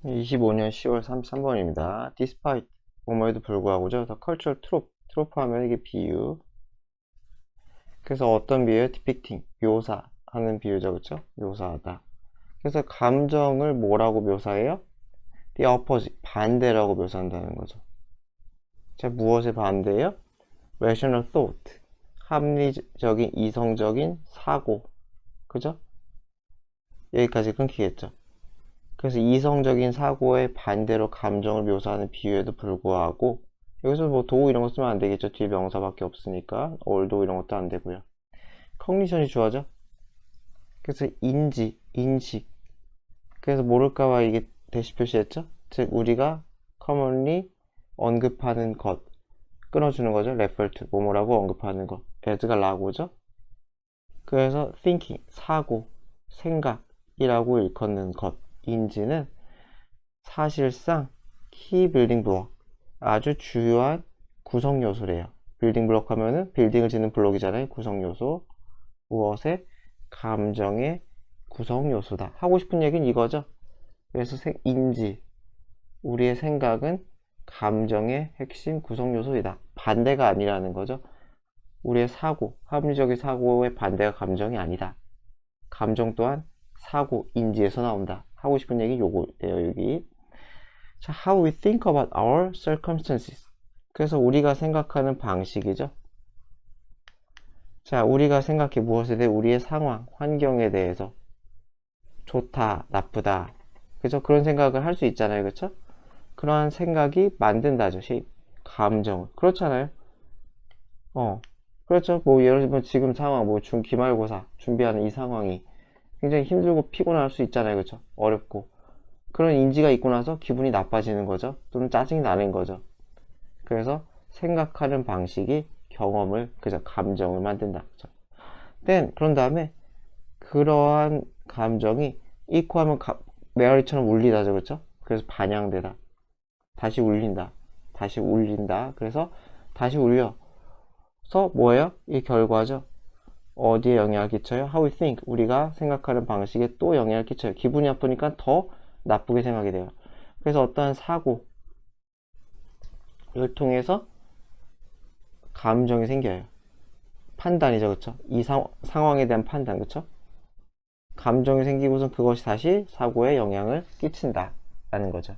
25년 10월 33번입니다. Despite 뭐뭐에도 불구하고죠. The cultural trope 하면 이게 비유. 그래서 어떤 비유예요? depicting 묘사하는 비유죠, 그렇죠? 묘사하다. 그래서 감정을 뭐라고 묘사해요? The opposite 반대라고 묘사한다는 거죠. 자, 무엇의 반대예요? Rational thought 합리적인 이성적인 사고, 그죠? 여기까지 끊기겠죠. 그래서 이성적인 사고의 반대로 감정을 묘사하는 비유에도 불구하고 여기서 뭐 도구 이런 거 쓰면 안 되겠죠. 뒤에 명사밖에 없으니까 얼도 이런 것도 안 되고요. 컨디션이 주어져. 그래서 인지, 인식. 그래서 모를까봐 이게 대시 표시했죠. 즉 우리가 commonly 언급하는 것 끊어주는 거죠. refer to 뭐뭐라고 언급하는 것. as가 라고죠. 그래서 thinking 사고, 생각이라고 일컫는 것. 인지는 사실상 키 빌딩 블록 아주 주요한 구성 요소래요. 빌딩 블록 하면은 빌딩을 짓는 블록이잖아요. 구성 요소. 무엇의 감정의 구성 요소다. 하고 싶은 얘기는 이거죠. 그래서 인지 우리의 생각은 감정의 핵심 구성 요소이다. 반대가 아니라는 거죠. 우리의 사고, 합리적인 사고의 반대가 감정이 아니다. 감정 또한 사고, 인지에서 나온다. 하고 싶은 얘기 요거예요, 여기. 자, how we think about our circumstances. 그래서 우리가 생각하는 방식이죠. 자, 우리가 생각해 무엇에 대해 우리의 상황, 환경에 대해서 좋다, 나쁘다. 그죠? 그런 생각을 할 수 있잖아요. 그렇죠? 그러한 생각이 만든다죠. 감정. 그렇잖아요. 그렇죠. 뭐 예를 들면 지금 상황, 뭐 기말고사 준비하는 이 상황이 굉장히 힘들고 피곤할 수 있잖아요. 그렇죠? 어렵고. 그런 인지가 있고 나서 기분이 나빠지는 거죠. 또는 짜증이 나는 거죠. 그래서 생각하는 방식이 경험을, 그죠? 감정을 만든다. 그죠? 그런 다음에 그러한 감정이 이코하면 메아리처럼 울리다죠. 그렇죠? 그래서 반영되다. 다시 울린다. 다시 울린다. 그래서 다시 울려서 뭐예요? 이 결과죠. 어디에 영향을 끼쳐요? How we think. 우리가 생각하는 방식에 또 영향을 끼쳐요. 기분이 나쁘니까 더 나쁘게 생각이 돼요. 그래서 어떠한 사고를 통해서 감정이 생겨요. 판단이죠. 그쵸? 이 상황에 대한 판단. 그쵸? 감정이 생기고선 그것이 다시 사고에 영향을 끼친다. 라는 거죠.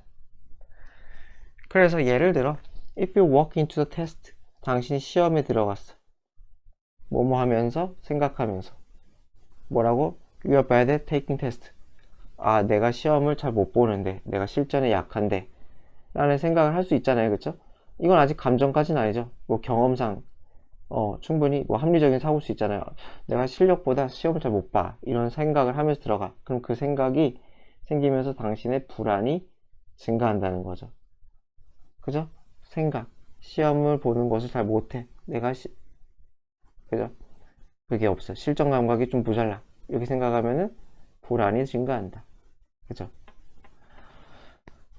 그래서 예를 들어 If you walk into the test. 당신이 시험에 들어갔어. 뭐뭐 하면서 생각하면서 뭐라고? You are bad at taking test. 아, 내가 시험을 잘 못 보는데, 내가 실전에 약한데 라는 생각을 할 수 있잖아요. 그쵸? 이건 아직 감정까지는 아니죠. 뭐 경험상 충분히 뭐 합리적인 사고일 수 있잖아요. 내가 실력보다 시험을 잘 못 봐. 이런 생각을 하면서 들어가. 그럼 그 생각이 생기면서 당신의 불안이 증가한다는 거죠. 그죠? 생각. 시험을 보는 것을 잘 못해. 그죠? 그게 없어. 실전 감각이 좀 모자라. 이렇게 생각하면은 불안이 증가한다. 그죠?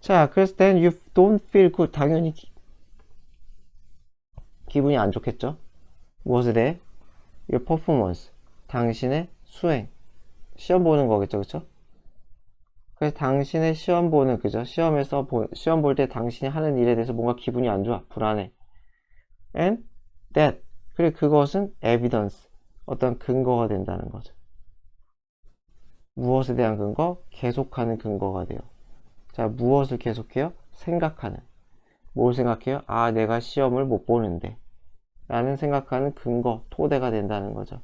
자, 그래서 then you don't feel good. 당연히 기분이 안 좋겠죠? 무엇에 대해? Your performance. 당신의 수행. 시험 보는 거겠죠, 그쵸? 그래서 당신의 시험 보는, 그죠? 시험 볼 때 당신이 하는 일에 대해서 뭔가 기분이 안 좋아. 불안해. And that. 그리고 그것은 evidence. 어떤 근거가 된다는 거죠. 무엇에 대한 근거? 계속하는 근거가 돼요. 자, 무엇을 계속해요? 생각하는. 뭘 생각해요? 아, 내가 시험을 못 보는데. 라는 생각하는 근거, 토대가 된다는 거죠.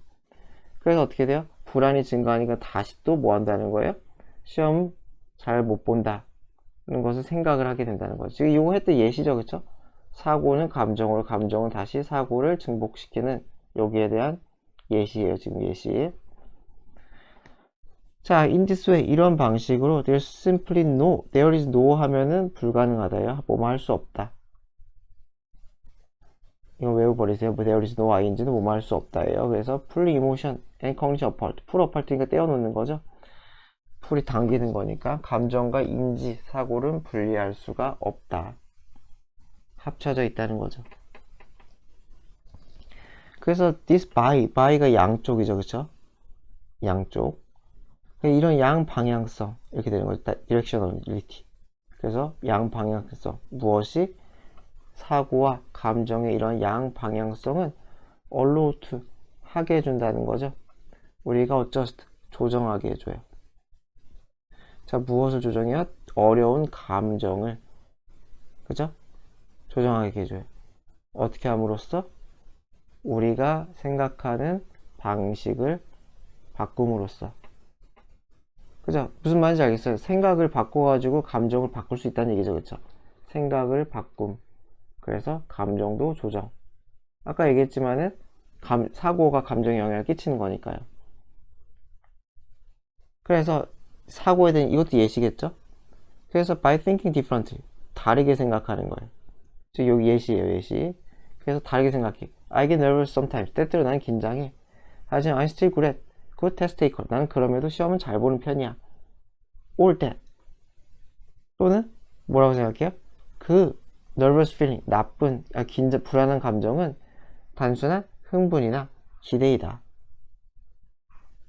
그래서 어떻게 돼요? 불안이 증가하니까 다시 또 뭐 한다는 거예요? 시험 잘 못 본다. 는 것을 생각을 하게 된다는 거죠. 지금 이거 했던 예시죠. 그쵸? 사고는 감정으로, 감정은 다시 사고를 증폭시키는 여기에 대한 예시예요. 지금 예시. 자, in this way, 이런 방식으로 there's simply no, there is no 하면은 불가능하다요. 뭐뭐 할 수 없다. 이거 외워버리세요. there is no ing는 뭐뭐 할 수 없다예요. 그래서 pull emotion and cognition apart. pull apart니까 떼어놓는 거죠. 풀이 당기는 거니까 감정과 인지, 사고를 분리할 수가 없다. 합쳐져 있다는 거죠. 그래서 this by가 양쪽이죠. 그쵸? 양쪽. 이런 양방향성 이렇게 되는 거죠. directionality. 그래서 양방향성. 무엇이? 사고와 감정의 이런 양방향성은 allow to 하게 해준다는 거죠. 우리가 adjust 조정하게 해줘요. 자, 무엇을 조정해요? 어려운 감정을, 그죠? 조정하게 해줘요. 어떻게 함으로써? 우리가 생각하는 방식을 바꿈으로써. 그죠? 무슨 말인지 알겠어요? 생각을 바꿔가지고 감정을 바꿀 수 있다는 얘기죠. 그쵸? 생각을 바꿈. 그래서 감정도 조정. 아까 얘기했지만은 사고가 감정에 영향을 끼치는 거니까요. 그래서 사고에 대한 이것도 예시겠죠? 그래서 by thinking differently 다르게 생각하는 거예요. 즉 여기 예시예요, 예시. 그래서 다르게 생각해. I get nervous sometimes. 때때로 나는 긴장해. 하지만 I'm still good test taker. 나는 그럼에도 시험은 잘 보는 편이야. all that. 또는 뭐라고 생각해요? 그 nervous feeling, 나쁜, 긴장, 불안한 감정은 단순한 흥분이나 기대이다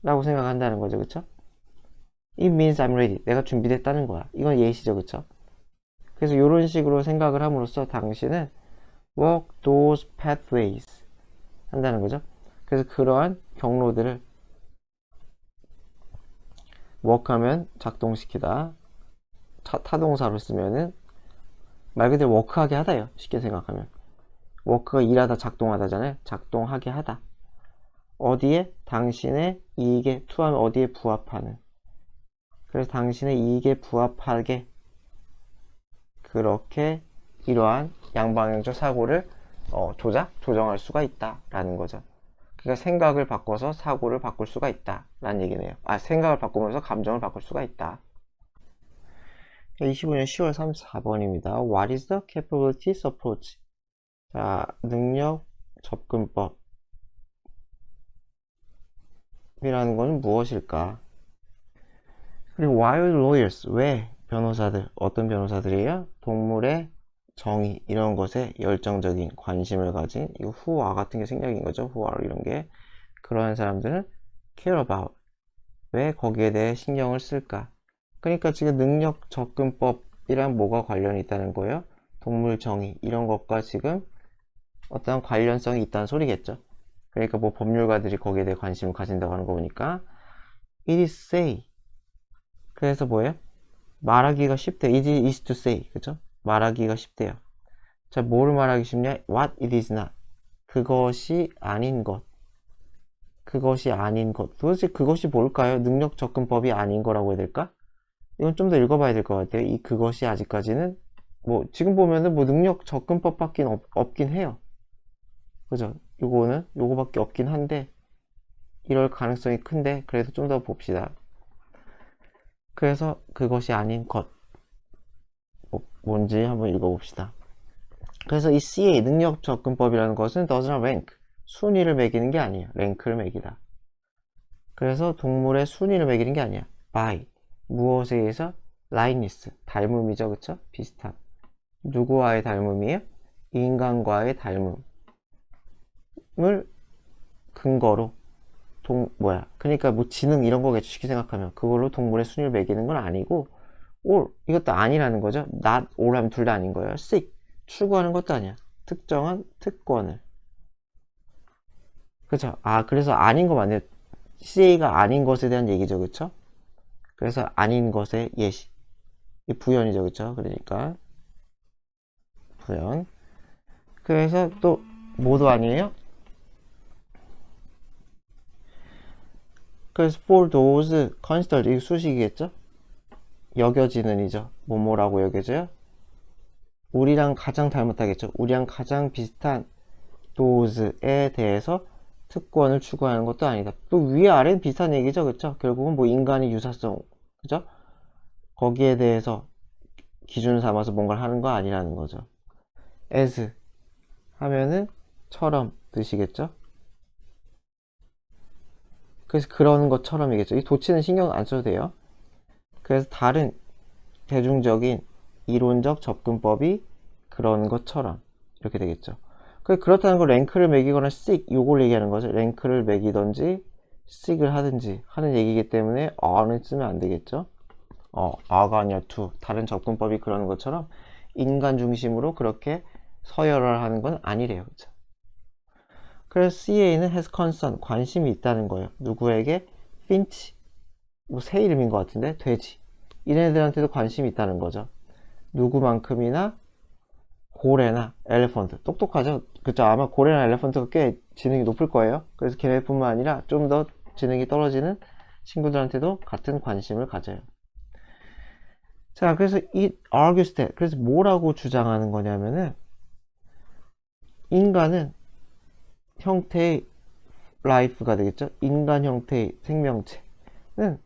라고 생각한다는 거죠. 그쵸? It means I'm ready. 내가 준비됐다는 거야. 이건 예시죠. 그쵸? 그래서 이런 식으로 생각을 함으로써 당신은 walk those pathways 한다는 거죠. 그래서 그러한 경로들을 work하면 작동시키다, 타동사로 쓰면은 말 그대로 워크하게 하다요. 쉽게 생각하면 워크가 일하다 작동하다잖아요. 작동하게 하다. 어디에? 당신의 이익에 투하면 어디에 부합하는. 그래서 당신의 이익에 부합하게 그렇게 이러한 양방향적 사고를 조정할 수가 있다라는 거죠. 그러니까 생각을 바꿔서 사고를 바꿀 수가 있다라는 얘기네요. 생각을 바꾸면서 감정을 바꿀 수가 있다. 25년 10월 34번입니다. What is the capabilities approach? 자, 능력 접근법이라는 것은 무엇일까? 그리고 why lawyers? 왜 변호사들? 어떤 변호사들이에요? 동물의 정의 이런 것에 열정적인 관심을 가진 이거 who are 같은 게 생략인 거죠. who are 이런 게 그러한 사람들은 care about 왜 거기에 대해 신경을 쓸까? 그러니까 지금 능력 접근법이랑 뭐가 관련이 있다는 거예요? 동물 정의 이런 것과 지금 어떤 관련성이 있다는 소리겠죠. 그러니까 뭐 법률가들이 거기에 대해 관심을 가진다고 하는 거 보니까 it is say 그래서 뭐예요? 말하기가 쉽대요. it is to say 그죠? 말하기가 쉽대요. 자, 뭐를 말하기 쉽냐? what it is not 그것이 아닌 것 그것이 아닌 것 도대체 그것이 뭘까요? 능력 접근법이 아닌 거라고 해야 될까? 이건 좀 더 읽어봐야 될 것 같아요. 이 그것이 아직까지는 뭐 지금 보면은 뭐 능력 접근법밖에 없긴 해요. 그죠? 요거밖에 없긴 한데 이럴 가능성이 큰데 그래도 좀 더 봅시다. 그래서 그것이 아닌 것 뭔지 한번 읽어봅시다. 그래서 이 CA 능력 접근법이라는 것은 doesn't rank 순위를 매기는 게 아니에요. 랭크를 매기다. 그래서 동물의 순위를 매기는 게 아니야. by 무엇에 의해서? likeness 닮음이죠. 그쵸? 비슷함. 누구와의 닮음이에요? 인간과의 닮음을 근거로 그러니까 뭐 지능 이런 거겠죠. 쉽게 생각하면 그걸로 동물의 순위를 매기는 건 아니고 all 이것도 아니라는 거죠. not all 하면 둘 다 아닌 거예요. seek 추구하는 것도 아니야. 특정한 특권을 그쵸? 그래서 아닌 거 맞네요. CA가 아닌 것에 대한 얘기죠. 그쵸? 그래서 아닌 것의 예시 이 부연이죠. 그쵸? 그러니까 부연 그래서 또 뭐도 아니에요? 그래서 for those considered 이 수식이겠죠? 여겨지는 이죠. 뭐뭐라고 여겨져요? 우리랑 가장 닮았다겠죠. 우리랑 가장 비슷한 those에 대해서 특권을 추구하는 것도 아니다. 또 위아래는 비슷한 얘기죠. 그쵸? 결국은 뭐 인간의 유사성 그죠? 거기에 대해서 기준을 삼아서 뭔가를 하는 거 아니라는 거죠. as 하면은 처럼 뜻이겠죠? 그래서 그런 것처럼이겠죠. 이 도치는 신경 안 써도 돼요. 그래서 다른 대중적인 이론적 접근법이 그런 것처럼 이렇게 되겠죠. 그렇다는 걸 랭크를 매기거나 seek 요걸 얘기하는 거죠. 랭크를 매기던지 seek을 하든지 하는 얘기이기 때문에 어는 쓰면 안 되겠죠. a가 아니라 to. 다른 접근법이 그러는 것처럼 인간 중심으로 그렇게 서열을 하는 건 아니래요. 그쵸? 그래서 CA는 has concern, 관심이 있다는 거예요. 누구에게? finch, 뭐 새 이름인 것 같은데, 돼지. 이네들한테도 관심이 있다는 거죠. 누구만큼이나 고래나 엘레펀트. 똑똑하죠? 그쵸? 아마 고래나 엘레펀트가 꽤 지능이 높을 거예요. 그래서 걔네뿐만 아니라 좀 더 지능이 떨어지는 친구들한테도 같은 관심을 가져요. 자, 그래서 it argues that, 그래서 뭐라고 주장하는 거냐면은, 인간은 형태의 life가 되겠죠? 인간 형태의 생명체는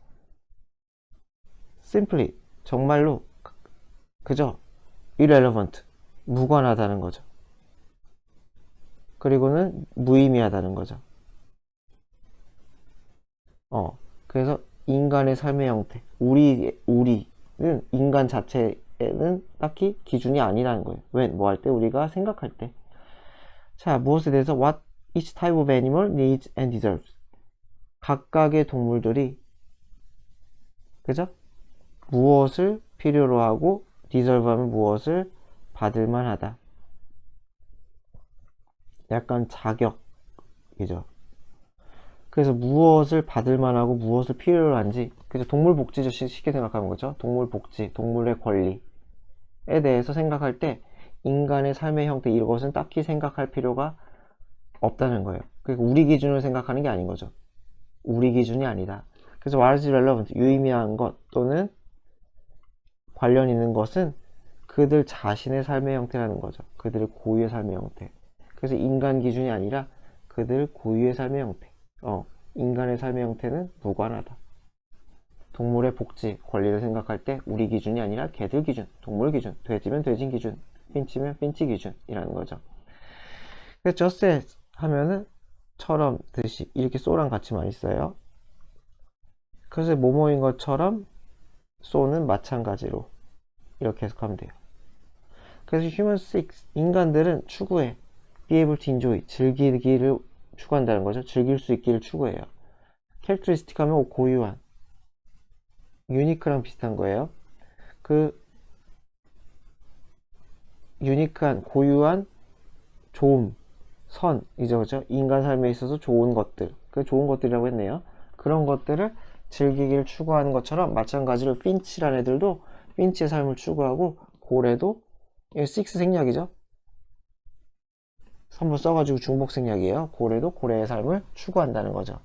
simply, 정말로, 그저 irrelevant, 무관하다는 거죠. 그리고는 무의미하다는 거죠. 그래서 인간의 삶의 형태, 우리는 인간 자체에는 딱히 기준이 아니라는 거예요. 왜? 뭐 할 때? 우리가 생각할 때. 자, 무엇에 대해서? What each type of animal needs and deserves. 각각의 동물들이, 그죠? 무엇을 필요로 하고, deserve 하면 무엇을 받을 만하다. 약간 자격이죠. 그래서 무엇을 받을 만하고 무엇을 필요로 한지, 그죠? 동물 복지죠. 쉽게 생각하는 거죠. 동물 복지, 동물의 권리에 대해서 생각할 때 인간의 삶의 형태, 이것은 딱히 생각할 필요가 없다는 거예요. 그러니까 우리 기준으로 생각하는 게 아닌 거죠. 우리 기준이 아니다. 그래서 what is relevant, 유의미한 것 또는 관련 있는 것은 그들 자신의 삶의 형태라는 거죠. 그들의 고유의 삶의 형태. 그래서 인간 기준이 아니라 그들 고유의 삶의 형태. 인간의 삶의 형태는 무관하다. 동물의 복지, 권리를 생각할 때 우리 기준이 아니라 걔들 기준, 동물 기준, 돼지면 돼지 기준, 핀치면 핀치 기준이라는 거죠. 그래서 just as 하면은 처럼, 듯이 이렇게 so랑 같이 많이 써요. 그래서 뭐뭐인 것처럼 so는 마찬가지로 이렇게 해석하면 돼요. 그래서 human seeks, 인간들은 추구해. be able to enjoy, 즐기기를 추구한다는 거죠. 즐길 수 있기를 추구해요. characteristic 하면 고유한, 유니크랑 비슷한 거예요. 그 유니크한, 고유한 좋음, 선이죠. 그죠? 인간 삶에 있어서 좋은 것들, 그 좋은 것들이라고 했네요. 그런 것들을 즐기기를 추구하는 것처럼 마찬가지로 핀치라는 애들도 핀치의 삶을 추구하고, 고래도, 이거 식스 생략이죠. 선분 써가지고 중복 생략이에요. 고래도 고래의 삶을 추구한다는 거죠.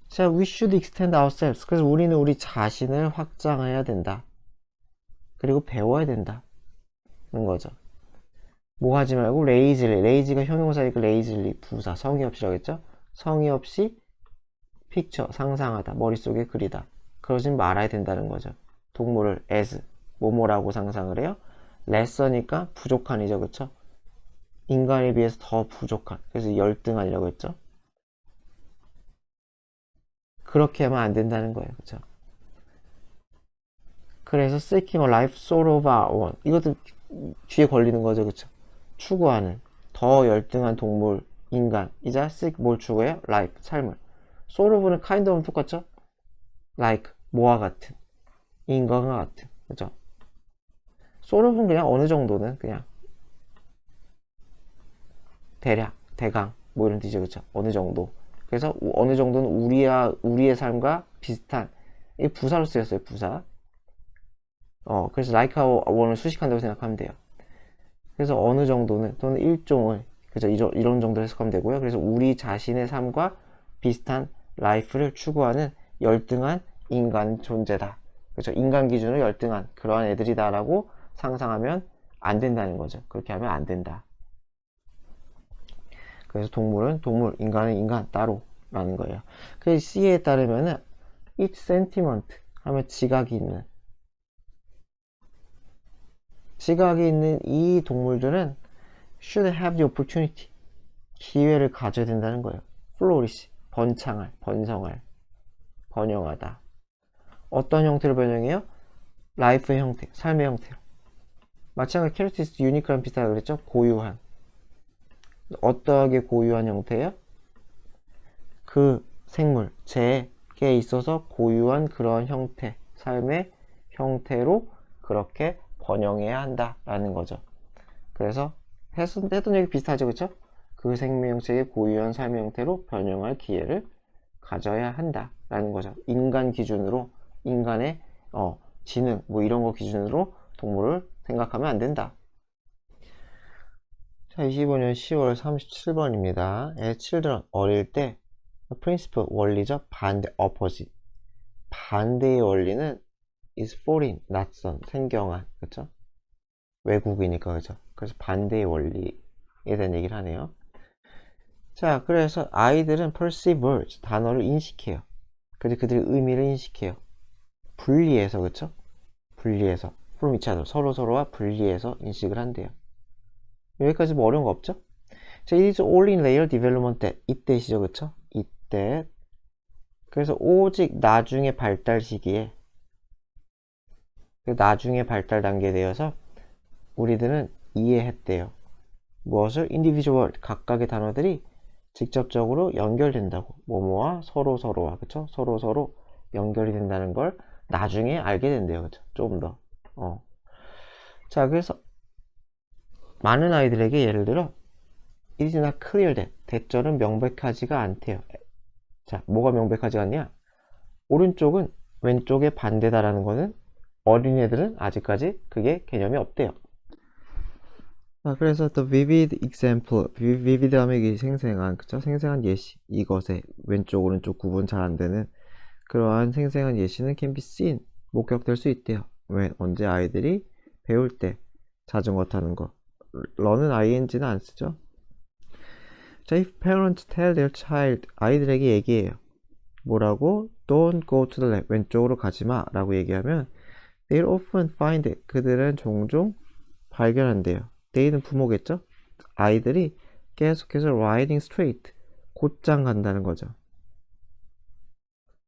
자, we should extend ourselves. 그래서 우리는 우리 자신을 확장해야 된다. 그리고 배워야 된다는 거죠. 뭐 하지 말고 lazily. lazy가 형용사이고 lazily 부사, 성의 없이라고 했죠. 성의 없이 picture, 상상하다, 머릿속에 그리다. 그러진 말아야 된다는 거죠. 동물을 as, 뭐뭐라고 상상을 해요. lesser니까 부족한이죠. 그쵸? 인간에 비해서 더 부족한. 그래서 열등한이라고 했죠. 그렇게 하면 안 된다는 거예요. 그쵸? 그래서 seeking a life sort of our own. 이것도 뒤에 걸리는 거죠. 그쵸? 추구하는 더 열등한 동물, 인간. 이자 seek 뭘 추구해요? life, 삶을. sort of는 kind of는 똑같죠? like, 뭐와 같은. 인간과 같은. 그죠? sort of는 그냥 어느 정도는 그냥 대략, 대강, 뭐 이런 뜻이죠. 그쵸? 어느 정도. 그래서 어느 정도는 우리의 삶과 비슷한, 이 부사로 쓰였어요. 부사. 그래서 like하고 one을 수식한다고 생각하면 돼요. 그래서 어느 정도는, 또는 일종을, 그죠? 이런 정도 해석하면 되고요. 그래서 우리 자신의 삶과 비슷한 life를 추구하는 열등한 인간 존재다. 그죠? 인간 기준으로 열등한 그러한 애들이다라고 상상하면 안 된다는 거죠. 그렇게 하면 안 된다. 그래서 동물은 동물, 인간은 인간 따로라는 거예요. 그 C에 따르면은 each sentiment 하면 지각이 있는 이 동물들은 should have the opportunity, 기회를 가져야 된다는 거예요. flourish, 번창할, 번성할, 번영하다. 어떤 형태로 번영해요? life의 형태, 삶의 형태로. 마찬가지 characteristic, unique랑 비슷하다고 그랬죠? 고유한. 어떠하게 고유한 형태예요? 그 생물, 제 있어서 고유한 그런 형태, 삶의 형태로 그렇게 번영해야 한다라는 거죠. 그래서 했던 얘기 비슷하죠, 그쵸? 그 생명체의 고유한 삶의 형태로 변형할 기회를 가져야 한다라는 거죠. 인간 기준으로, 인간의 지능 뭐 이런 거 기준으로 동물을 생각하면 안 된다. 자, 25년 10월 37번입니다. as children, 어릴 때 principle, 원리죠. 반대, opposite. 반대의 원리는 is foreign, 낯선, 생경한, 그쵸? 외국이니까, 그죠? 그래서 반대의 원리에 대한 얘기를 하네요. 자, 그래서 아이들은 perceive words, 단어를 인식해요. 그래서 그들의 의미를 인식해요. 분리해서, 그쵸? 분리해서. from each other, 서로서로와 분리해서 인식을 한대요. 여기까지 뭐 어려운 거 없죠? 자, it is all in layer development 때, 이때시죠, 그쵸? 이때. 그래서 오직 나중에 발달 시기에, 나중에 발달 단계에 대해서 우리들은 이해했대요. 무엇을? individual, 각각의 단어들이 직접적으로 연결된다고. 뭐뭐와 서로서로와, 그쵸? 서로서로 연결이 된다는 걸 나중에 알게 된대요, 그쵸? 조금 더. 자, 그래서 많은 아이들에게 예를 들어 it is not clear that, 대절은 명백하지가 않대요. 자, 뭐가 명백하지 않냐? 오른쪽은 왼쪽의 반대다라는 거는 어린애들은 아직까지 그게 개념이 없대요. 자, 그래서 the vivid example, vivid 하면 이게 생생한, 그쵸? 생생한 예시, 이것의 왼쪽 오른쪽 구분 잘 안 되는 그러한 생생한 예시는 can be seen, 목격될 수 있대요. 왜? 언제? 아이들이 배울 때, 자전거 타는 거. 런은 ing는 안 쓰죠. 자, if parents tell their child, 아이들에게 얘기해요. 뭐라고? Don't go to the left, 왼쪽으로 가지마 라고 얘기하면 they'll often find it, 그들은 종종 발견한대요. they는 부모겠죠? 아이들이 계속해서 riding straight, 곧장 간다는 거죠.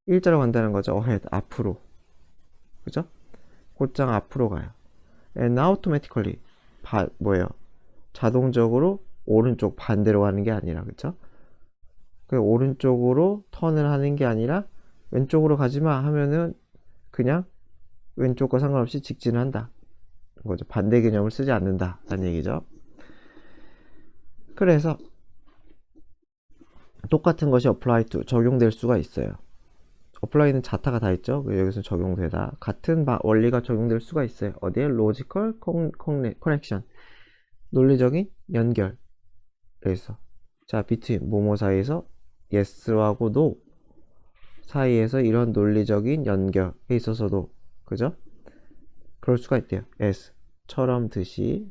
일자로 간다는 거죠. ahead, 앞으로. 그죠? 곧장 앞으로 가요. and automatically, 뭐예요? 자동적으로 오른쪽 반대로 가는 게 아니라, 그쵸? 그 오른쪽으로 턴을 하는 게 아니라 왼쪽으로 가지마 하면은 그냥 왼쪽과 상관없이 직진을 한다. 거죠. 반대 개념을 쓰지 않는다 라는 얘기죠. 그래서 똑같은 것이 apply to, 적용될 수가 있어요. apply는 자타가 다 있죠. 여기서 적용되다. 같은 원리가 적용될 수가 있어요. 어디에? logical connection, 논리적인 연결. 그래서 자, between 뭐뭐 사이에서 yes하고 no 사이에서 이런 논리적인 연결에 있어서도, 그죠? 그럴 수가 있대요. as처럼 듯이.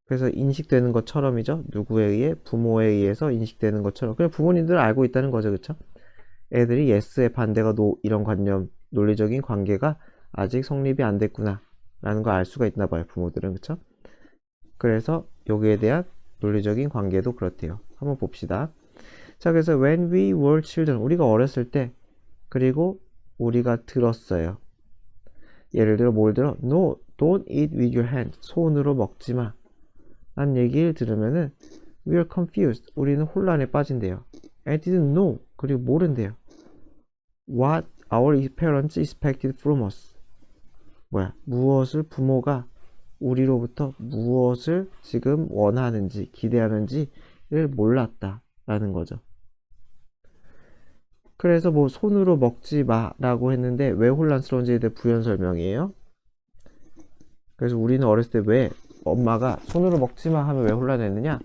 그래서 인식되는 것처럼이죠. 누구에 의해? 부모에 의해서 인식되는 것처럼. 그냥 부모님들은 알고 있다는 거죠, 그쵸? 애들이 yes의 반대가 no, 이런 관념, 논리적인 관계가 아직 성립이 안 됐구나 라는 걸 알 수가 있나 봐요, 부모들은. 그쵸? 그래서 여기에 대한 논리적인 관계도 그렇대요. 한번 봅시다. 자, 그래서 when we were children, 우리가 어렸을 때, 그리고 우리가 들었어요. 예를 들어 뭘 들어? No, don't eat with your hand. 손으로 먹지 마. 라는 얘기를 들으면은 we are confused. 우리는 혼란에 빠진대요. and didn't know. 그리고 모른대요. what our parents expected from us. 무엇을 부모가 우리로부터 무엇을 지금 원하는지, 기대하는지를 몰랐다라는 거죠. 그래서 뭐 손으로 먹지 마라고 했는데 왜 혼란스러운지에 대해 부연 설명이에요. 그래서 우리는 어렸을 때 왜 엄마가 손으로 먹지 마 하면 왜 혼란했느냐?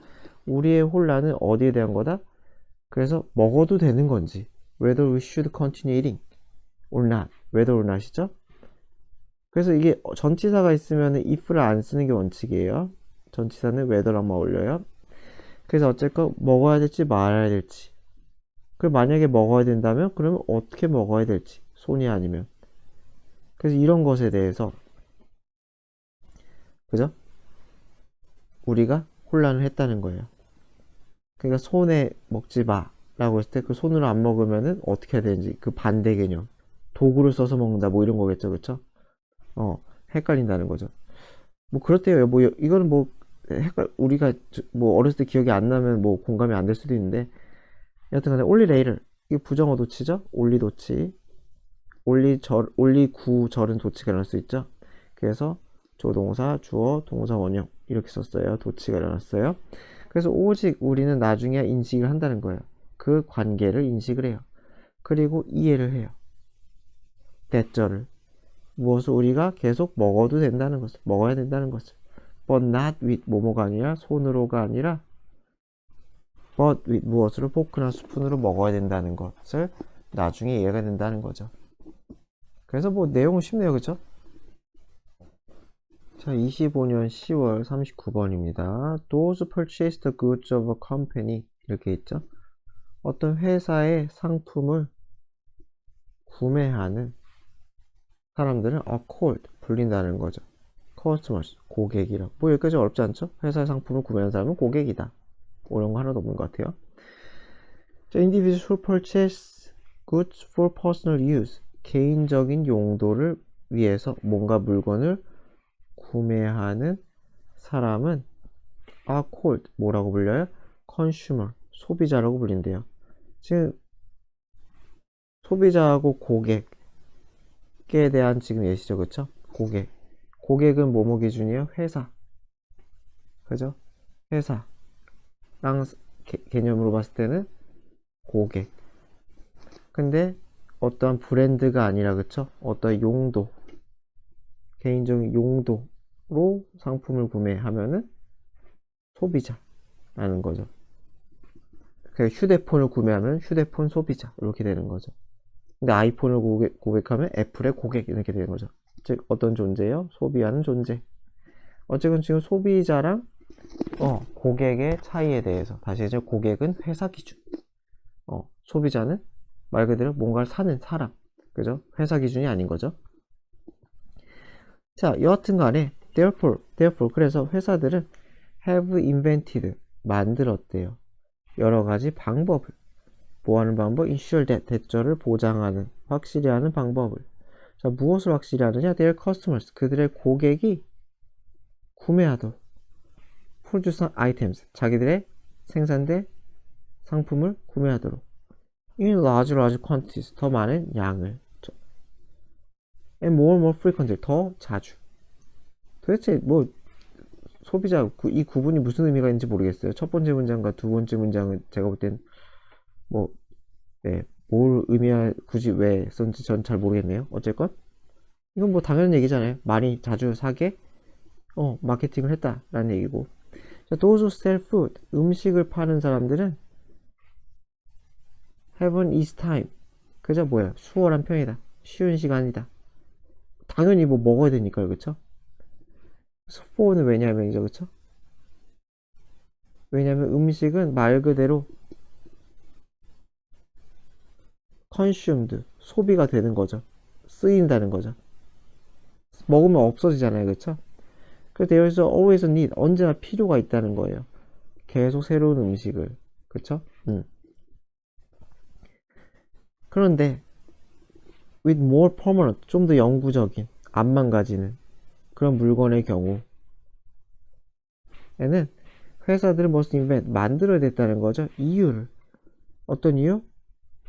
우리의 혼란은 어디에 대한 거다? 그래서 먹어도 되는 건지, whether we should continue eating or not, whether or not이죠. 그래서 이게 전치사가 있으면 if를 안 쓰는 게 원칙이에요. 전치사는 whether랑만 올려요. 그래서 어쨌건 먹어야 될지 말아야 될지, 그럼 만약에 먹어야 된다면 그러면 어떻게 먹어야 될지, 손이 아니면. 그래서 이런 것에 대해서, 그죠? 우리가 혼란을 했다는 거예요. 그러니까 손에 먹지 마 라고 했을 때 그 손으로 안 먹으면은 어떻게 해야 되는지, 그 반대 개념, 도구를 써서 먹는다 뭐 이런 거겠죠, 그쵸? 헷갈린다는 거죠. 뭐 그렇대요. 뭐 이거는 뭐 우리가 뭐 어렸을 때 기억이 안 나면 뭐 공감이 안 될 수도 있는데, 여튼간에 only later, 이게 부정어 도치죠? 올리 도치. 올리 구절은 도치가 일어날 수 있죠? 그래서 조동사, 주어, 동사 원형 이렇게 썼어요. 도치가 일어났어요. 그래서 오직 우리는 나중에 인식을 한다는 거예요. 그 관계를 인식을 해요. 그리고 이해를 해요. 대절을. 무엇을 우리가 계속 먹어도 된다는 것을. 먹어야 된다는 것을. But not with 뭐뭐가 아니라 손으로가 아니라 but with 무엇으로 포크나 스푼으로 먹어야 된다는 것을 나중에 이해가 된다는 거죠. 그래서 뭐 내용은 쉽네요. 그쵸? 자, 25년 10월 39번입니다. Those purchase the goods of a company 이렇게 있죠. 어떤 회사의 상품을 구매하는 사람들은 are called 불린다는 거죠. customers 고객이라. 뭐 여기까지 어렵지 않죠? 회사의 상품을 구매하는 사람은 고객이다. 어려운 거 하나도 없는 것 같아요. 자, individuals who purchase goods for personal use 개인적인 용도를 위해서 뭔가 물건을 구매하는 사람은 are called 뭐라고 불려요? consumer 소비자라고 불린대요. 지금 소비자하고 고객에 대한 지금 예시죠, 그쵸? 고객은 뭐뭐 기준이에요? 회사, 그죠? 회사랑 개념으로 봤을 때는 고객. 근데 어떠한 브랜드가 아니라, 그쵸? 어떠한 용도, 개인적인 용도로 상품을 구매하면은 소비자라는 거죠. 휴대폰을 구매하면 휴대폰 소비자 이렇게 되는 거죠. 근데 아이폰을 고객하면 애플의 고객 이렇게 되는 거죠. 즉 어떤 존재예요? 소비하는 존재. 어쨌든 지금 소비자랑 고객의 차이에 대해서 다시 이제 고객은 회사 기준, 소비자는 말 그대로 뭔가를 사는 사람, 그죠? 회사 기준이 아닌 거죠. 자, 여하튼간에 therefore 그래서 회사들은 have invented 만들었대요. 여러 가지 방법을. 뭐하는 방법? ensure that 대절을 보장하는, 확실히 하는 방법을. 자, 무엇을 확실히 하느냐? their customers 그들의 고객이 구매하도록 produce items 자기들의 생산된 상품을 구매하도록 in large quantities 더 많은 양을 and more frequently 더 자주. 도대체 뭐 소비자 이 구분이 무슨 의미가 있는지 모르겠어요. 첫 번째 문장과 두 번째 문장은 제가 볼 땐 뭐 뭘 의미하 굳이 왜 썼는지 전 잘 모르겠네요. 어쨌건 이건 뭐 당연한 얘기잖아요. 많이 자주 사게 마케팅을 했다라는 얘기고. 자, those who sell food 음식을 파는 사람들은 have an easy time 그죠? 뭐야? 수월한 편이다. 쉬운 시간이다. 당연히 뭐 먹어야 되니까요. 그쵸? 그래서 for는 왜냐면이죠. 그쵸? 왜냐면 음식은 말 그대로 consumed 소비가 되는 거죠. 쓰인다는 거죠. 먹으면 없어지잖아요. 그쵸? 그래서 there's always a need 언제나 필요가 있다는 거예요. 계속 새로운 음식을. 그쵸? 그런데 with more permanent 좀 더 영구적인 안 망가지는 그런 물건의 경우에는 회사들은 must invent 만들어야 됐다는 거죠. 이유를. 어떤 이유?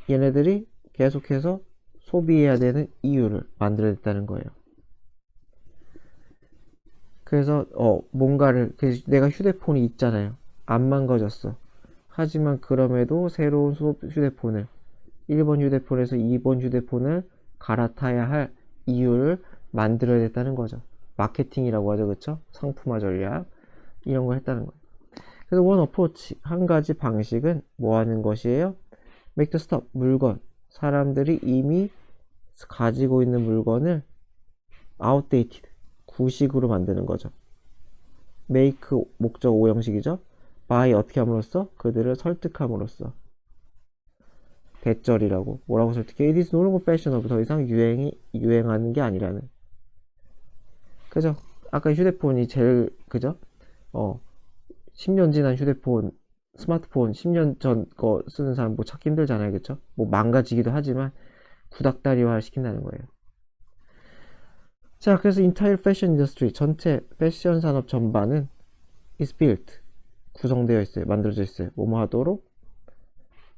얘네들이 계속해서 소비해야 되는 이유를 만들어야 됐다는 거예요. 그래서 뭔가를 내가 휴대폰이 있잖아요. 안 망가졌어. 하지만 그럼에도 새로운 휴대폰을 1번 휴대폰에서 2번 휴대폰을 갈아타야 할 이유를 만들어야 됐다는 거죠. 마케팅이라고 하죠. 그쵸? 상품화 전략 이런 걸 했다는 거예요. 그래서 원 어프로치 한 가지 방식은 뭐 하는 것이에요? make the stuff 물건 사람들이 이미 가지고 있는 물건을 outdated 구식으로 만드는 거죠. make 목적 오형식이죠. by 어떻게 함으로써 그들을 설득함으로써 대절이라고 뭐라고 설득해? It is no longer fashionable 더 이상 유행하는 게 아니라는. 그죠? 아까 휴대폰이 제일 그죠? 10년 지난 휴대폰 스마트폰 10년 전 거 쓰는 사람 뭐 찾기 힘들잖아요. 그쵸? 뭐 망가지기도 하지만 구닥다리화 시킨다는 거예요. 자, 그래서 entire fashion industry 전체 패션 산업 전반은 is built 구성되어 있어요. 만들어져 있어요. 뭐뭐 하도록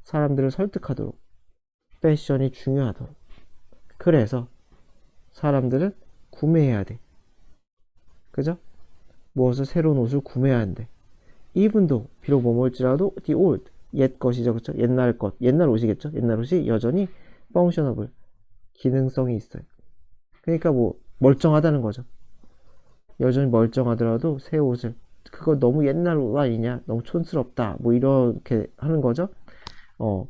사람들을 설득하도록 패션이 중요하다. 그래서 사람들은 구매해야 돼. 그죠? 무엇을 새로운 옷을 구매해야 한대. even though 비록 뭐뭐일지라도 the old 옛 것이죠. 그쵸? 옛날 것, 옛날 옷이겠죠? 옛날 옷이 여전히 functionable 기능성이 있어요. 그러니까 뭐 멀쩡하다는 거죠. 여전히 멀쩡하더라도 새 옷을 그거 너무 옛날 옷 아니냐? 너무 촌스럽다. 뭐 이렇게 하는 거죠.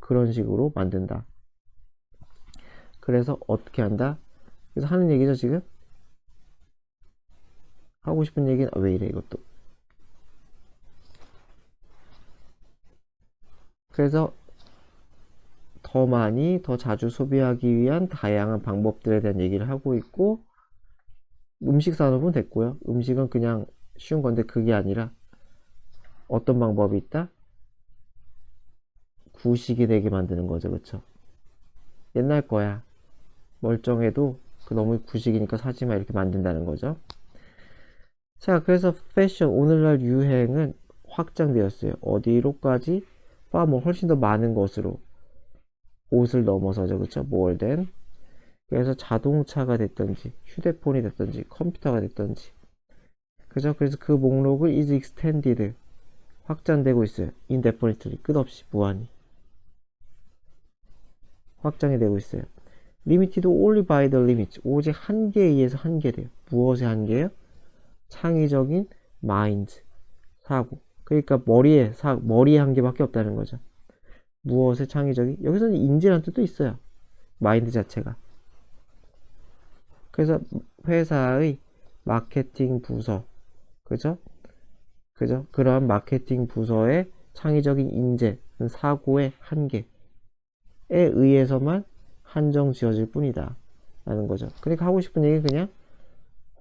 그런 식으로 만든다. 그래서 어떻게 한다? 그래서 하는 얘기죠, 지금. 하고 싶은 얘기는 왜 이래 이것도. 그래서 더 많이 더 자주 소비하기 위한 다양한 방법들에 대한 얘기를 하고 있고, 음식 산업은 됐고요. 음식은 그냥 쉬운 건데 그게 아니라 어떤 방법이 있다? 구식이 되게 만드는 거죠. 그쵸? 옛날 거야. 멀쩡해도 그 너무 구식이니까 사지마 이렇게 만든다는 거죠. 자, 그래서 패션 오늘날 유행은 확장되었어요. 어디로까지? 뭐 훨씬 더 많은 것으로 옷을 넘어서죠. 그쵸? more than. 그래서 자동차가 됐던지 휴대폰이 됐던지 컴퓨터가 됐던지 그죠? 그래서 그 목록을 is extended 확장되고 있어요. indefinitely 끝없이 무한히 확장이 되고 있어요. limited only by the limits 오직 한계에 의해서 한계돼요. 무엇의 한계예요? 창의적인 mind 사고. 그러니까 머리의 한계밖에 없다는 거죠. 무엇의 창의적인 여기서는 인재란 뜻도 있어요. 마인드 자체가. 그래서 회사의 마케팅 부서 그죠? 그러한 마케팅 부서의 창의적인 인재 사고의 한계에 의해서만 한정 지어질 뿐이다 라는 거죠. 그러니까 하고 싶은 얘기 그냥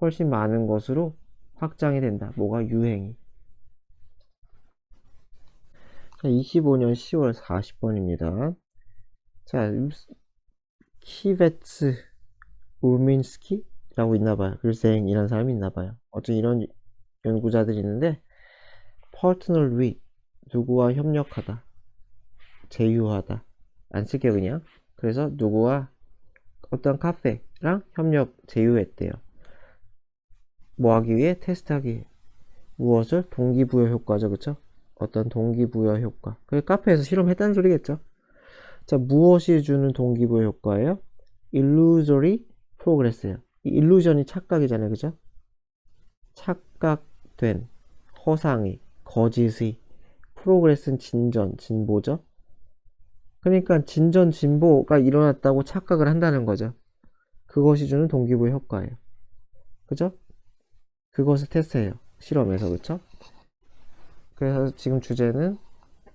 훨씬 많은 것으로 확장이 된다. 뭐가? 유행이. 자, 25년 10월 40번입니다. 자, 키베츠 울민스키라고 있나봐요. 글생이라는 사람이 있나봐요. 어쨌든 이런 연구자들이 있는데 partner with 누구와 협력하다 제휴하다 안 쓸게요 그냥. 그래서 누구와 어떤 카페랑 협력 제휴했대요. 뭐 하기 위해? 테스트하기 위해. 무엇을? 동기부여 효과죠. 그쵸? 어떤 동기부여 효과. 그게 카페에서 실험했다는 소리겠죠. 자, 무엇이 주는 동기부여 효과예요? illusory progress예요. 이 illusion이 착각이잖아요. 그죠? 착각된 허상의 거짓의 프로그레스는 진전 진보죠. 그러니까 진전 진보가 일어났다고 착각을 한다는 거죠. 그것이 주는 동기부여 효과예요. 그죠? 그것을 테스트해요. 실험에서. 그쵸? 그래서 지금 주제는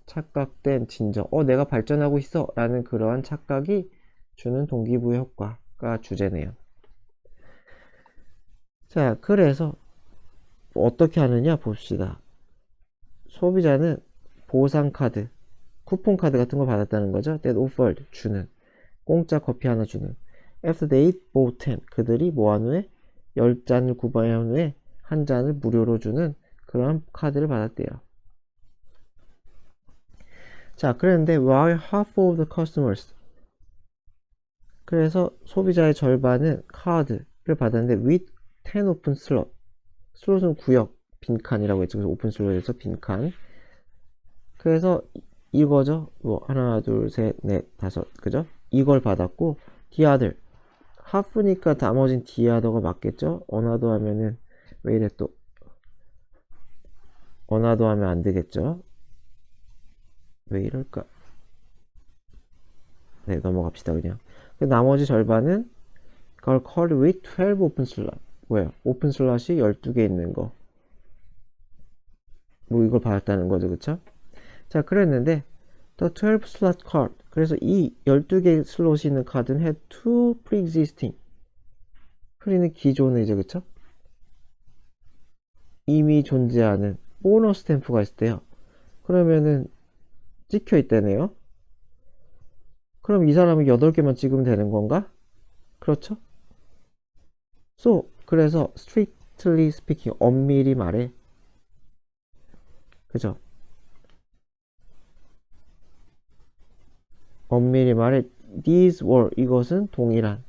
착각된 진정. 내가 발전하고 있어 라는 그러한 착각이 주는 동기부여 효과가 주제네요. 자, 그래서 어떻게 하느냐 봅시다. 소비자는 보상카드, 쿠폰카드 같은 거 받았다는 거죠. that offered, 주는. 공짜 커피 하나 주는. after they bought 10, 그들이 뭐한 후에 10잔을 구매한 후에 한 잔을 무료로 주는 그런 카드를 받았대요. 자, 그런데 while half of the customers 그래서 소비자의 절반은 카드를 받았는데 with 10 open slot 슬롯은 구역 빈칸이라고 했죠. 그래서 오픈 슬롯에서 빈칸. 그래서 이거죠. 뭐 하나 둘 셋 넷 다섯 그죠? 이걸 받았고 the other 하프니까 나머진 the other가 맞겠죠? 어나더 하면은 왜 이래 또 어나더 하면 안 되겠죠? 왜 이럴까? 네, 넘어갑시다 그냥. 나머지 절반은 그걸 called with 12 open slot. 뭐예요? 오픈 슬롯이 12개 있는 거. 뭐 이걸 받았다는 거죠. 그쵸? 자, 그랬는데 the 12 slot card. 그래서 이 12개 슬롯이 있는 카드는 had two pre-existing. 프리는 기존에 이제 그쵸? 이미 존재하는 보너스 스탬프가 있대요. 그러면은 찍혀 있다네요. 그럼 이 사람은 8개만 찍으면 되는 건가? 그렇죠? 그래서 strictly speaking 엄밀히 말해 그죠? 엄밀히 말해 these were 이것은 동일한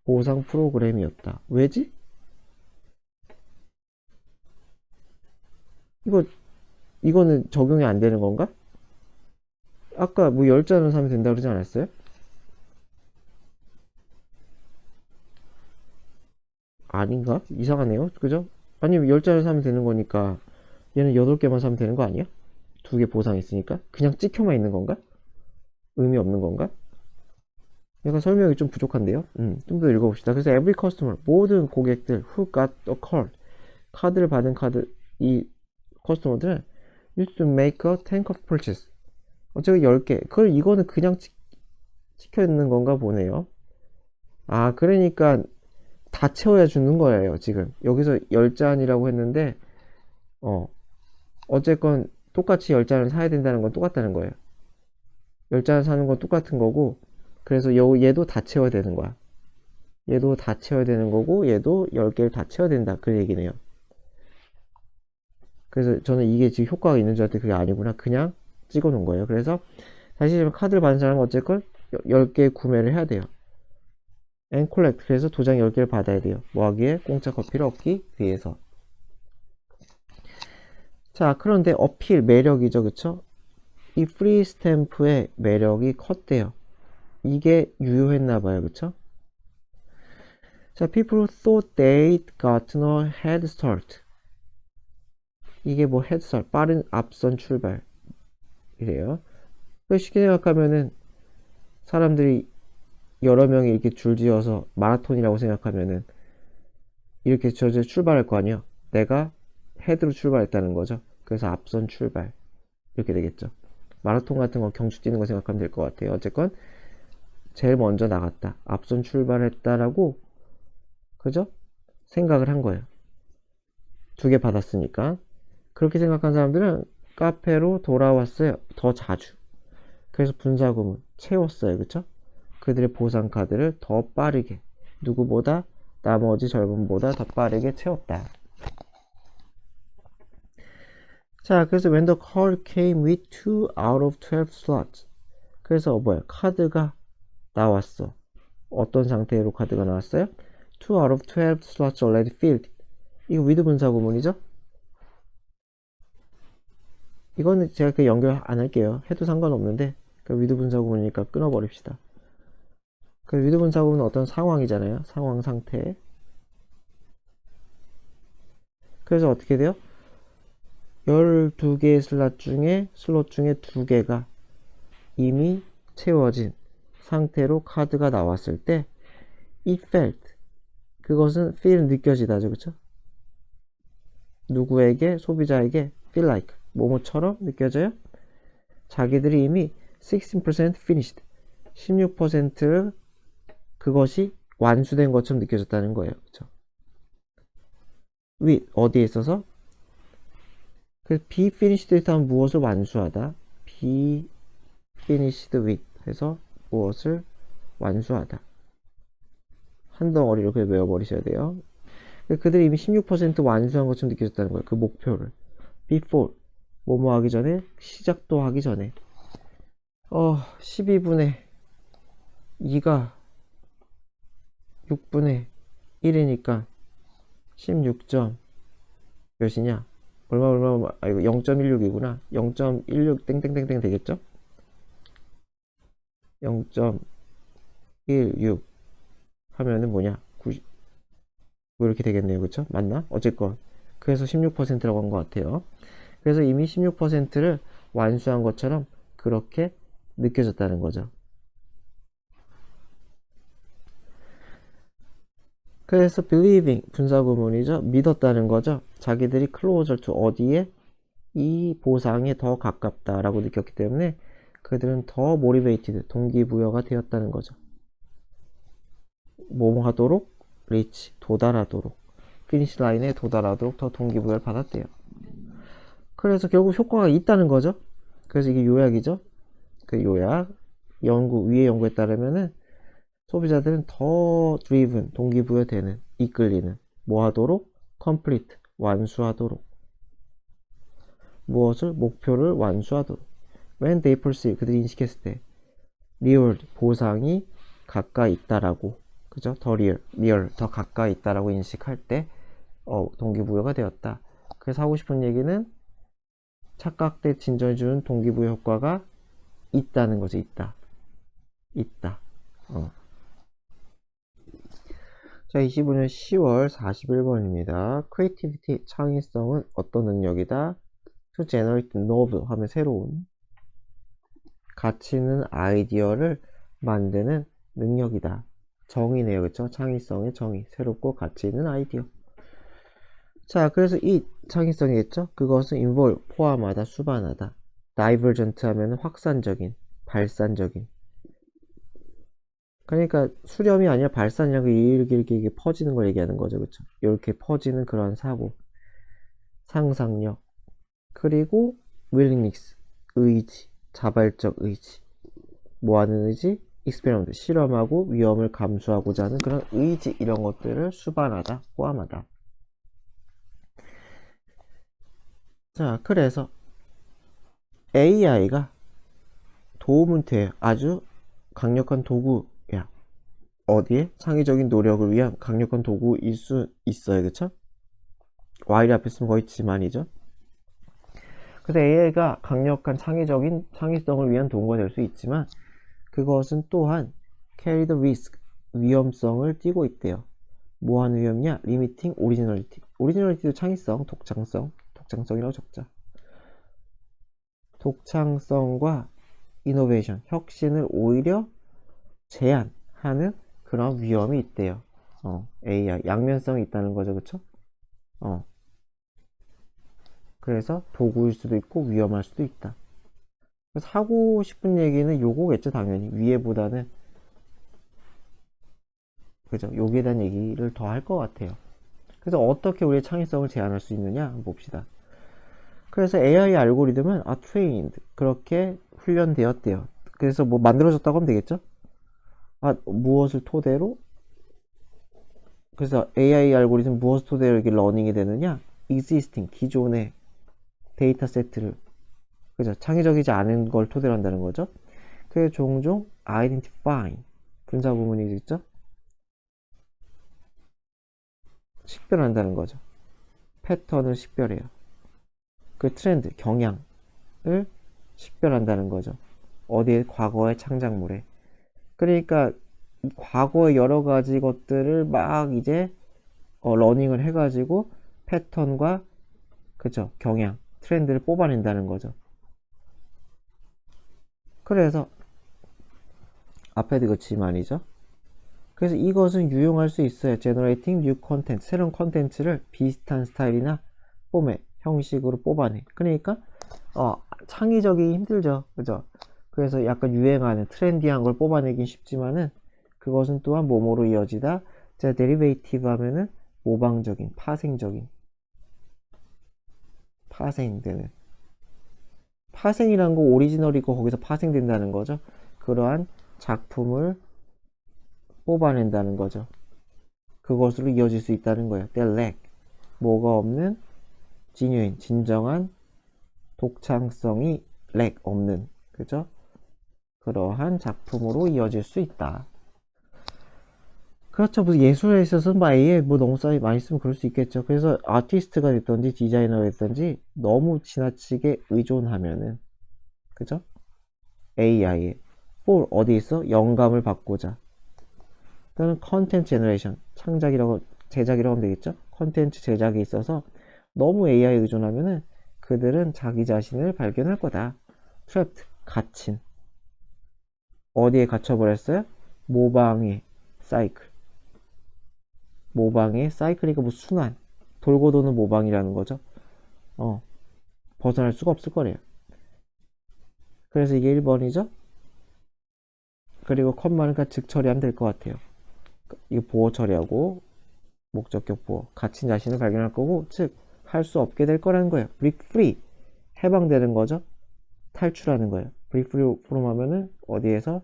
보상 프로그램이었다. 왜지? 이거는 적용이 안 되는 건가? 아까 뭐 10잔을 사면 된다 그러지 않았어요? 아닌가? 이상하네요. 그죠? 아니면 10잔을 사면 되는 거니까 얘는 8개만 사면 되는 거 아니야? 2개 보상 있으니까? 그냥 찍혀만 있는 건가? 의미 없는 건가? 약간 설명이 좀 부족한데요? 좀 더 읽어봅시다. 그래서 every customer, 모든 고객들 who got a card, 카드를 받은 이 커스터머들은 used to make a tank of purchase. 어차피 10개. 이거는 그냥 찍혀 있는 건가 보네요. 아, 그러니까 다 채워야 주는 거예요, 지금. 여기서 10잔이라고 했는데, 어쨌건 똑같이 10잔을 사야 된다는 건 똑같다는 거예요. 10잔 사는 건 똑같은 거고, 그래서 얘도 다 채워야 되는 거야. 얘도 다 채워야 되는 거고, 얘도 10개를 다 채워야 된다. 그 얘기네요. 그래서 저는 이게 지금 효과가 있는 줄 알았더니 그게 아니구나. 그냥 찍어 놓은 거예요. 그래서 다시 카드를 받은 사람은 어쨌건 10개 구매를 해야 돼요. and collect. 그래서 도장 10개를 받아야 돼요. 뭐 하기에? 공짜 커피를 얻기 위해서. 자, 그런데 어필, 매력이죠. 그쵸? 이 프리 스탬프의 매력이 컸대요. 이게 유효했나봐요. 그쵸? 자, people thought they'd gotten a head start. 이게 뭐 head start, 빠른 앞선 출발. 이래요. 쉽게 생각하면은 사람들이 여러 명이 이렇게 줄지어서 마라톤이라고 생각하면은 이렇게 출발할 거 아니에요. 내가 헤드로 출발했다는 거죠. 그래서 앞선 출발 이렇게 되겠죠. 마라톤 같은 거 경축 뛰는 거 생각하면 될 것 같아요. 어쨌건 제일 먼저 나갔다, 앞선 출발했다라고, 그죠? 생각을 한 거예요. 2개 받았으니까. 그렇게 생각한 사람들은 카페로 돌아왔어요. 더 자주. 그래서 분사구문 채웠어요. 그쵸? 그들의 보상 카드를 더 빠르게, 누구보다, 나머지 절반보다 더 빠르게 채웠다. 자, 그래서 when the card came with 2 out of 12 slots. 그래서 뭐야? 카드가 나왔어. 어떤 상태로 카드가 나왔어요? 2 out of 12 slots already filled. 이거 with 분사구문이죠? 이거는 제가 그 연결 안 할게요. 해도 상관없는데, 그 with 분사구문이니까 끊어버립시다. 그 with 분사구문은 어떤 상황이잖아요. 상황 상태. 그래서 어떻게 돼요? 12개의 슬롯 중에 2개가 이미 채워진 상태로 카드가 나왔을 때 it felt, 그것은 feel, 느껴지다죠. 그쵸? 누구에게? 소비자에게 feel like, 뭐뭐처럼 느껴져요? 자기들이 이미 16% finished, 16% 그것이 완수된 것처럼 느껴졌다는 거예요. 그쵸? with, 어디에 있어서? 그 be finished with 하면 무엇을 완수하다, be finished with 해서 무엇을 완수하다. 한 덩어리로 그냥 외워버리셔야 돼요. 그들이 이미 16% 완수한 것처럼 느껴졌다는 거예요. 그 목표를. before, 뭐뭐 하기 전에, 시작도 하기 전에. 12분의 2가 6분의 1이니까 16점 몇이냐? 얼마, 이거 0.16이구나. 0.16 땡땡땡땡 되겠죠? 0.16 하면은 뭐냐? 90, 뭐 이렇게 되겠네요. 그쵸? 맞나? 어쨌건. 그래서 16%라고 한 것 같아요. 그래서 이미 16%를 완수한 것처럼 그렇게 느껴졌다는 거죠. 그래서 believing, 분사구문이죠. 믿었다는 거죠. 자기들이 closer to, 어디에? 이 보상에 더 가깝다라고 느꼈기 때문에 그들은 더 motivated, 동기부여가 되었다는 거죠. 뭐뭐 하도록? reach, 도달하도록. finish 라인에 도달하도록 더 동기부여를 받았대요. 그래서 결국 효과가 있다는 거죠. 그래서 이게 요약이죠. 그 요약, 위의 연구에 따르면은 소비자들은 더 driven, 동기부여되는, 이끌리는, 뭐 하도록? complete, 완수하도록. 무엇을? 목표를 완수하도록. when they perceive, 그들이 인식했을 때, 리얼 보상이 가까이 있다라고, 그죠? 더 리얼 더 가까이 있다라고 인식할 때 동기부여가 되었다. 그래서 하고 싶은 얘기는 착각대 진전해주는 동기부여 효과가 있다는 거죠. 있다. 자, 25년 10월 41번입니다. creativity, 창의성은 어떤 능력이다? to generate novel 하면 새로운 가치 있는 아이디어를 만드는 능력이다. 정의네요. 그쵸? 창의성의 정의. 새롭고 가치 있는 아이디어. 자, 그래서 이 창의성이겠죠? 그것은 involve, 포함하다, 수반하다. divergent 하면 확산적인, 발산적인. 그러니까 수렴이 아니라 발산력이 이렇게 퍼지는 걸 얘기하는 거죠. 그쵸? 이렇게 퍼지는 그런 사고. 상상력. 그리고 willingness, 의지, 자발적 의지. 뭐 하는 의지? experiment, 실험하고 위험을 감수하고자 하는 그런 의지, 이런 것들을 수반하다, 포함하다. 자, 그래서 AI가 도움은 돼요. 아주 강력한 도구야. 어디에? 창의적인 노력을 위한 강력한 도구일 수 있어요. 그쵸? Y를 앞에 쓰면 거의 지만이죠. 그래서 AI가 강력한 창의성을 위한 도구가 될 수 있지만 그것은 또한 carry the risk, 위험성을 띠고 있대요. 뭐 하는 위험이냐? limiting originality. 오리지널리티도 창의성, 독창성이라고 적자. 독창성과 이노베이션, 혁신을 오히려 제한하는 그런 위험이 있대요. AI, 양면성이 있다는 거죠. 그쵸? 그래서 도구일 수도 있고 위험할 수도 있다. 그래서 하고 싶은 얘기는 요거겠죠. 당연히 위에보다는, 그죠? 여기에 대한 얘기를 더 할 것 같아요. 그래서 어떻게 우리의 창의성을 제한할 수 있느냐 한번 봅시다. 그래서 AI 알고리즘은 trained, 그렇게 훈련되었대요. 그래서 뭐 만들어졌다고 하면 되겠죠? 무엇을 토대로? 그래서 AI 알고리즘 무엇을 토대로 이렇게 러닝이 되느냐? existing, 기존의 데이터 세트를, 그죠? 창의적이지 않은 걸 토대로 한다는 거죠. 그게 종종 identifying, 분사 구문이 있죠? 식별한다는 거죠. 패턴을 식별해요. 그 트렌드, 경향을 식별한다는 거죠. 어디에? 과거의 창작물에. 그러니까 과거의 여러 가지 것들을 막 이제 러닝을 해가지고 패턴과, 그죠? 경향, 트렌드를 뽑아낸다는 거죠. 그래서 앞에도 이거 지만이죠. 그래서 이것은 유용할 수 있어요. generating new content, 새로운 컨텐츠를 비슷한 스타일이나 포맷, 형식으로 뽑아내. 그러니까 창의적이 힘들죠. 그죠? 그래서 약간 유행하는 트렌디한 걸 뽑아내긴 쉽지만은 그것은 또한 뭐뭐로 이어지다. 자, 데리베이티브 하면은 모방적인, 파생되는. 파생이란 거 오리지널이고 거기서 파생된다는 거죠. 그러한 작품을 뽑아낸다는 거죠. 그것으로 이어질 수 있다는 거예요. That lack, 뭐가 없는, genuine, 진정한 독창성이 lack, 없는, 그죠? 그러한 작품으로 이어질 수 있다. 그렇죠. 무슨 예술에 있어서는 뭐 AI 뭐 너무 많이 쓰면 그럴 수 있겠죠. 그래서 아티스트가 됐든지 디자이너가 됐든지 너무 지나치게 의존하면은, 그죠? AI에 for 어디 있어? 영감을 받고자. 또는 컨텐츠 제너레이션, 제작이라고 하면 되겠죠? 컨텐츠 제작에 있어서 너무 AI에 의존하면은 그들은 자기 자신을 발견할 거다. trapped, 갇힌. 어디에 갇혀버렸어요? 모방의 사이클. 모방의 사이클이니까 뭐 순환, 돌고 도는 모방이라는 거죠. 벗어날 수가 없을 거래요. 그래서 이게 1번이죠. 그리고 컴마는 그냥 즉 처리하면 될 것 같아요. 이거 보호 처리하고 목적격 보호, 갇힌 자신을 발견할 거고, 즉 할 수 없게 될 거라는 거예요. break free, 해방되는 거죠. 탈출하는 거예요. break free from 하면은 어디에서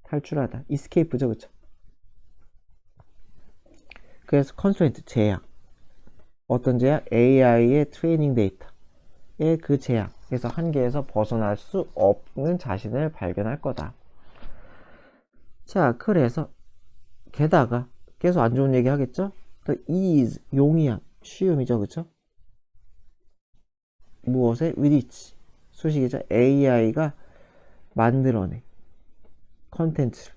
탈출하다, escape죠. 그쵸? 그래서 constraint, 제약. 어떤 제약? AI의 트레이닝 데이터의 그 제약, 그래서 한계에서 벗어날 수 없는 자신을 발견할 거다. 자, 그래서 게다가 계속 안 좋은 얘기 하겠죠? The ease, 용이함, 쉬움이죠, 그쵸? 무엇에? with which, 수식이죠. AI가 만들어내 컨텐츠를.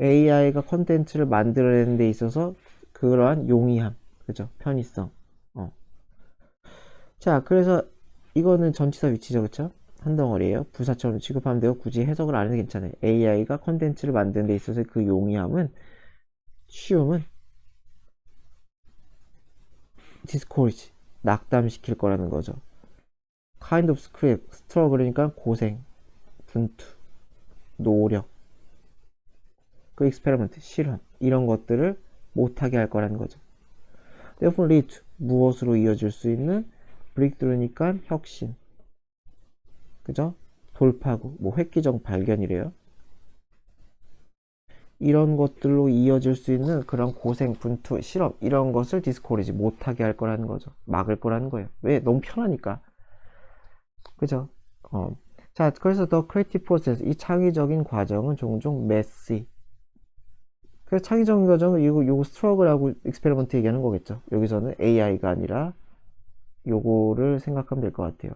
AI가 컨텐츠를 만들어내는 데 있어서 그러한 용이함, 그죠? 편의성. 자, 그래서 이거는 전치사 위치죠, 그쵸? 한 덩어리예요. 부사처럼 취급하면 되고 굳이 해석을 안 해도 괜찮아요. AI가 컨텐츠를 만드는 데 있어서 그 용이함은, 쉬움은 discourage, 낙담시킬 거라는 거죠. kind of struggle, 그러니까 고생, 분투, 노력, 그 experiment, 실험, 이런 것들을 못하게 할 거라는 거죠. therefore lead to, 무엇으로 이어질 수 있는, breakthrough니까 혁신, 그죠? 돌파구, 뭐 획기적 발견이래요. 이런 것들로 이어질 수 있는 그런 고생, 분투, 실험, 이런 것을 디스코리지 못하게 할 거라는 거죠. 막을 거라는 거예요. 왜? 너무 편하니까. 그죠? 자, 그래서 더 크리에이티브 프로세스, 이 창의적인 과정은 종종 messy. 그래서 창의적인 과정은 요거 스트러글하고 익스페리먼트 얘기하는 거겠죠. 여기서는 AI가 아니라 요거를 생각하면 될 것 같아요.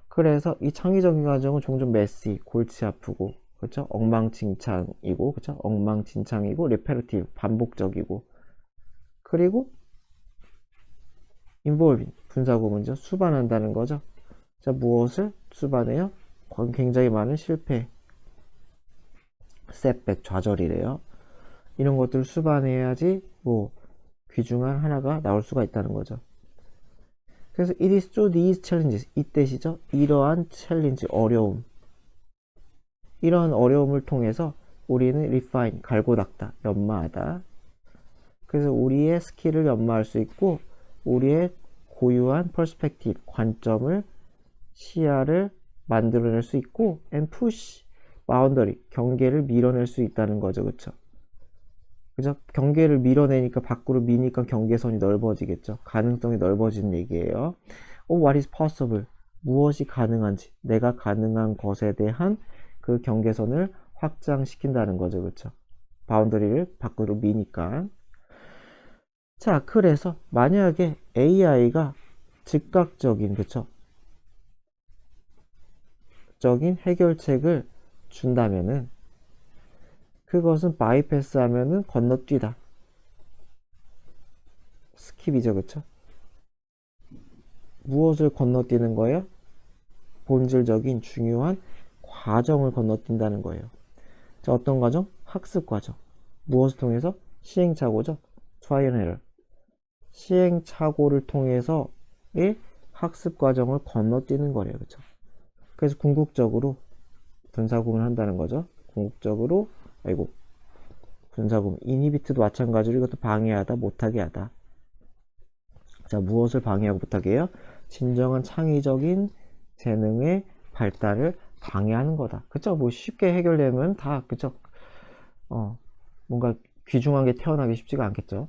그래서 이 창의적인 과정은 종종 messy, 골치 아프고, 그렇죠? 엉망진창이고, 그렇죠? 엉망진창이고, repetitive, 반복적이고, 그리고 involving, 분사구문이죠. 수반한다는 거죠. 자, 무엇을 수반해요? 굉장히 많은 실패, setback, 좌절이래요. 이런 것들을 수반해야지 뭐 귀중한 하나가 나올 수가 있다는 거죠. 그래서 it is through these challenges, 이 뜻이죠. 이러한 챌린지, 어려움, 이러한 어려움을 통해서 우리는 refine, 갈고 닦다, 연마하다. 그래서 우리의 스킬을 연마할 수 있고 우리의 고유한 perspective, 관점을, 시야를 만들어낼 수 있고 and push, boundary, 경계를 밀어낼 수 있다는 거죠. 그쵸? 그죠? 경계를 밀어내니까 밖으로 미니까 경계선이 넓어지겠죠. 가능성이 넓어지는 얘기예요. What is possible? 무엇이 가능한지, 내가 가능한 것에 대한 그 경계선을 확장시킨다는 거죠. 그쵸? 바운더리를 밖으로 미니까. 자, 그래서 만약에 AI가 즉각적인, 그쵸? 적인 해결책을 준다면은 그것은 바이패스 하면은 건너뛰다. 스킵이죠, 그쵸? 무엇을 건너뛰는 거예요? 본질적인 중요한 과정을 건너뛴다는 거예요. 자, 어떤 과정? 학습 과정. 무엇을 통해서? 시행착오죠. Trial and error. 시행착오를 통해서의 학습 과정을 건너뛰는 거래요. 그쵸? 그래서 궁극적으로 분사구문을 한다는 거죠. 궁극적으로, 분사구문. 이니비트도 마찬가지로 이것도 방해하다, 못하게 하다. 자, 무엇을 방해하고 못하게 해요? 진정한 창의적인 재능의 발달을 방해하는 거다. 그쵸? 뭐 쉽게 해결되면 다, 그쵸? 뭔가 귀중한 게 태어나기 쉽지가 않겠죠?